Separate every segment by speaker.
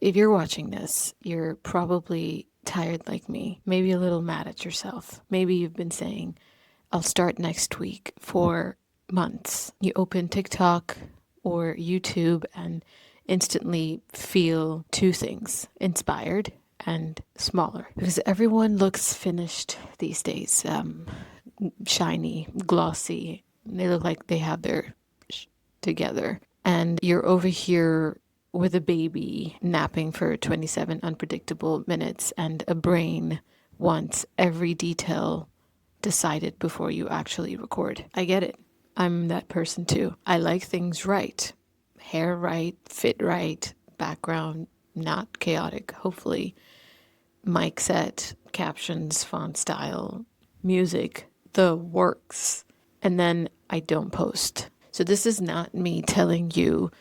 Speaker 1: If you're watching this, you're probably tired like me, maybe a little mad at yourself. Maybe you've been saying, I'll start next week for months. You open TikTok or YouTube and instantly feel two things: inspired and smaller. Because everyone looks finished these days, shiny, glossy. They look like they have their together. And you're over here with a baby napping for 27 unpredictable minutes and a brain wants every detail decided before you actually record. I get it. I'm that person too. I like things right. Hair right, fit right, background not chaotic, hopefully. Mic set, captions, font style, music, the works. And then I don't post. So this is not me telling you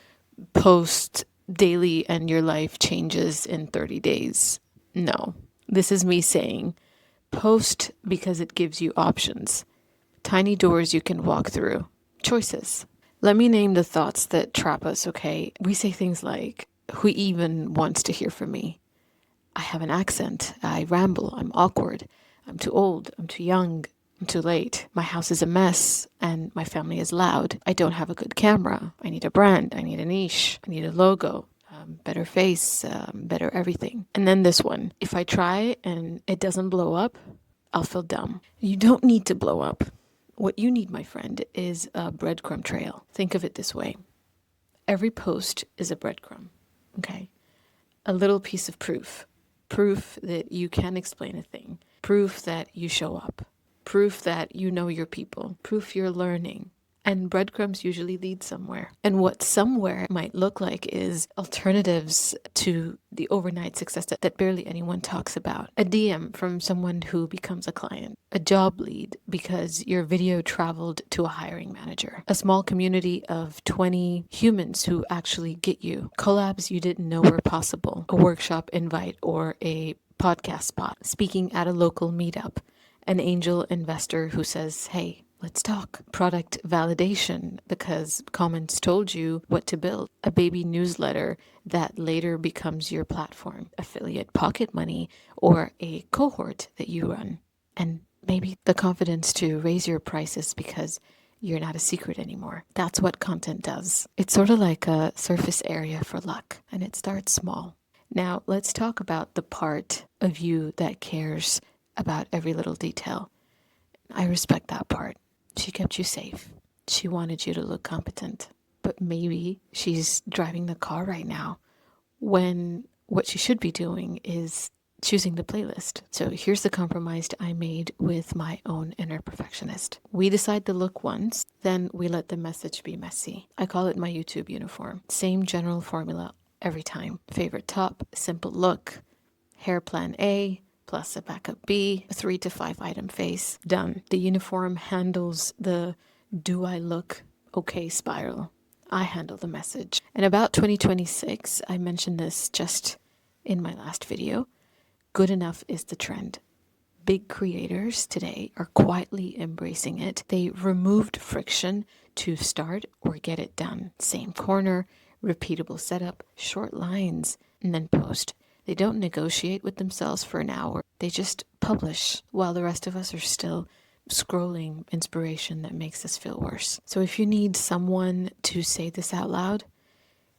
Speaker 1: post daily and your life changes in 30 days. No. This is me saying post because it gives you options. Tiny doors you can walk through. Choices. Let me name the thoughts that trap us, okay? We say things like, who even wants to hear from me? I have an accent. I ramble. I'm awkward. I'm too old. I'm too young. I'm too late. My house is a mess and my family is loud. I don't have a good camera. I need a brand. I need a niche. I need a logo. Better face, better everything. And then this one. If I try and it doesn't blow up, I'll feel dumb. You don't need to blow up. What you need, my friend, is a breadcrumb trail. Think of it this way. Every post is a breadcrumb, okay? A little piece of proof. Proof that you can explain a thing. Proof that you show up. Proof that you know your people. Proof you're learning. And breadcrumbs usually lead somewhere. And what somewhere might look like is alternatives to the overnight success that barely anyone talks about. A DM from someone who becomes a client. A job lead because your video traveled to a hiring manager. A small community of 20 humans who actually get you. Collabs you didn't know were possible. A workshop invite or a podcast spot. Speaking at a local meetup. An angel investor who says, hey, let's talk. Product validation because comments told you what to build. A baby newsletter that later becomes your platform. Affiliate pocket money or a cohort that you run. And maybe the confidence to raise your prices because you're not a secret anymore. That's what content does. It's sort of like a surface area for luck, and it starts small. Now, let's talk about the part of you that cares about every little detail. I respect that part. She kept you safe. She wanted you to look competent. But maybe she's driving the car right now when what she should be doing is choosing the playlist. So here's the compromise I made with my own inner perfectionist. We decide the look once, then we let the message be messy. I call it my YouTube uniform. Same general formula every time. Favorite top, simple look, hair plan A, plus a backup B, a 3 to 5 item face. Done. The uniform handles the do I look okay spiral. I handle the message. And about 2026, I mentioned this just in my last video, good enough is the trend. Big creators today are quietly embracing it. They removed friction to start or get it done. Same corner, repeatable setup, short lines, and then post. They don't negotiate with themselves for an hour. They just publish while the rest of us are still scrolling inspiration that makes us feel worse. So if you need someone to say this out loud,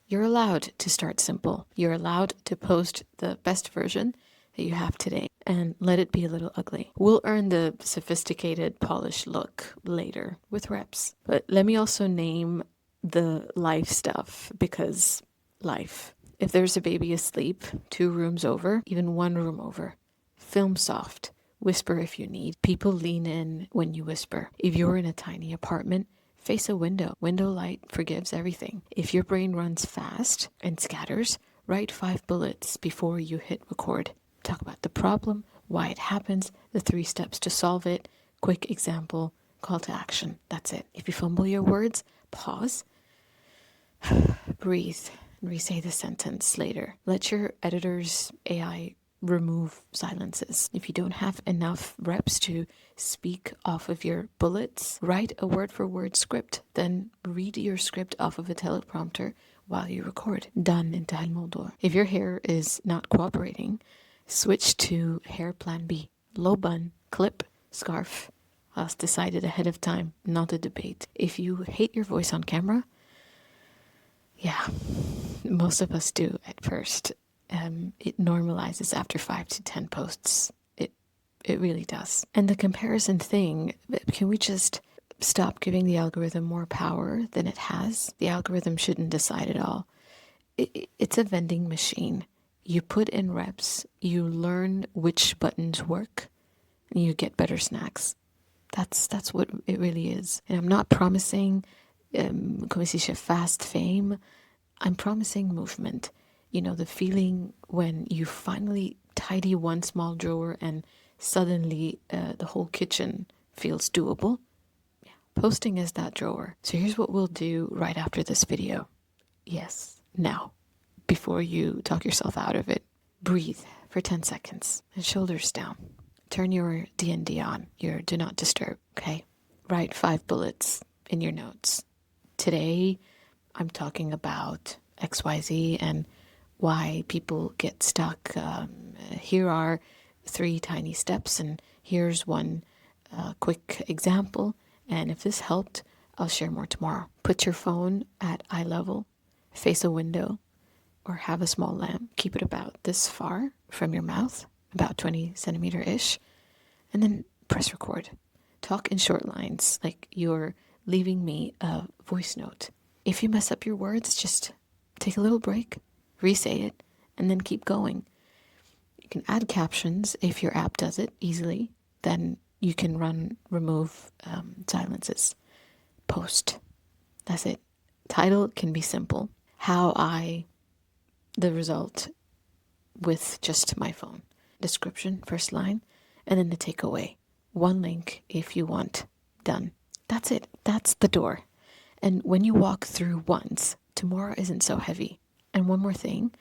Speaker 1: you're allowed to start simple. You're allowed to post the best version that you have today and let it be a little ugly. We'll earn the sophisticated, polished look later with reps. But let me also name the life stuff because life. If there's a baby asleep, 2 rooms over, even 1 room over, film soft. Whisper if you need. People lean in when you whisper. If you're in a tiny apartment, face a window. Window light forgives everything. If your brain runs fast and scatters, write 5 bullets before you hit record. Talk about the problem, why it happens, the 3 steps to solve it, quick example, call to action. That's it. If you fumble your words, pause, breathe, and re-say the sentence later. Let your editor's AI remove silences. If you don't have enough reps to speak off of your bullets, write a word-for-word script. Then read your script off of a teleprompter while you record. Done انتهى الموضوع. If your hair is not cooperating, switch to hair plan B. Low bun, clip, scarf. That's decided ahead of time, not a debate. If you hate your voice on camera, yeah, most of us do at first. It normalizes after 5 to 10 posts. It really does. And the comparison thing, can we just stop giving the algorithm more power than it has? The algorithm shouldn't decide it all. It's a vending machine. You put in reps, you learn which buttons work, and you get better snacks. That's what it really is. And I'm not promising fast fame. I'm promising movement. You know, the feeling when you finally tidy one small drawer and suddenly the whole kitchen feels doable. Yeah. Posting is that drawer. So here's what we'll do right after this video. Yes, now, before you talk yourself out of it, breathe for 10 seconds and shoulders down. Turn your D&D on, your do not disturb, okay? Write 5 bullets in your notes. Today, I'm talking about XYZ and why people get stuck. Here are 3 tiny steps, and here's one quick example. And if this helped, I'll share more tomorrow. Put your phone at eye level, face a window, or have a small lamp. Keep it about this far from your mouth, about 20 centimeter-ish, and then press record. Talk in short lines, like you're leaving me a voice note. If you mess up your words, just take a little break, re-say it, and then keep going. You can add captions if your app does it easily. Then you can remove silences. Post. That's it. Title can be simple. The result with just my phone. Description, first line, and then the takeaway. 1 link if you want. Done. That's it. That's the door. And when you walk through once, tomorrow isn't so heavy. And one more thing,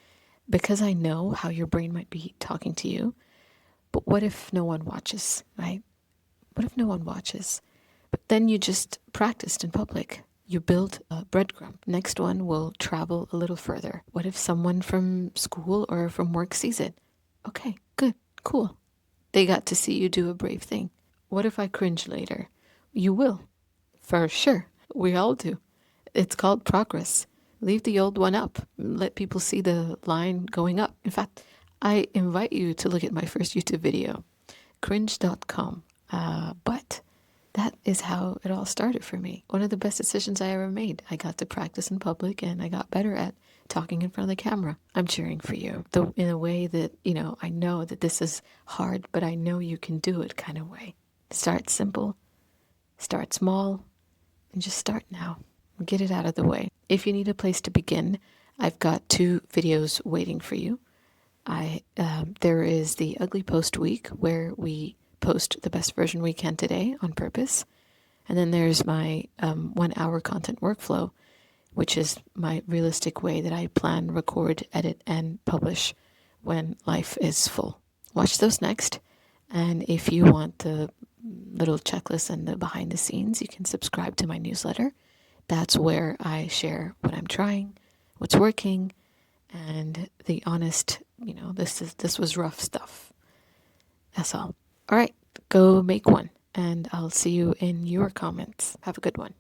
Speaker 1: because I know how your brain might be talking to you, but what if no one watches, right? What if no one watches? But then you just practiced in public. You build a breadcrumb. Next one will travel a little further. What if someone from school or from work sees it? Okay, good, cool. They got to see you do a brave thing. What if I cringe later? You will, for sure. We all do. It's called progress. Leave the old one up. Let people see the line going up. In fact, I invite you to look at my first YouTube video, cringe.com. But that is how it all started for me. One of the best decisions I ever made. I got to practice in public and I got better at talking in front of the camera. I'm cheering for you. Though in a way that, I know that this is hard, but I know you can do it kind of way. Start simple, start small, and just start now. Get it out of the way. If you need a place to begin, I've got 2 videos waiting for you. There is the Ugly Post Week, where we post the best version we can today on purpose. And then there's my 1-hour content workflow, which is my realistic way that I plan, record, edit, and publish when life is full. Watch those next. And if you want the little checklist and the behind the scenes, you can subscribe to my newsletter. That's where I share what I'm trying, what's working, and the honest, this was rough stuff. That's all. All right, go make one, and I'll see you in your comments. Have a good one.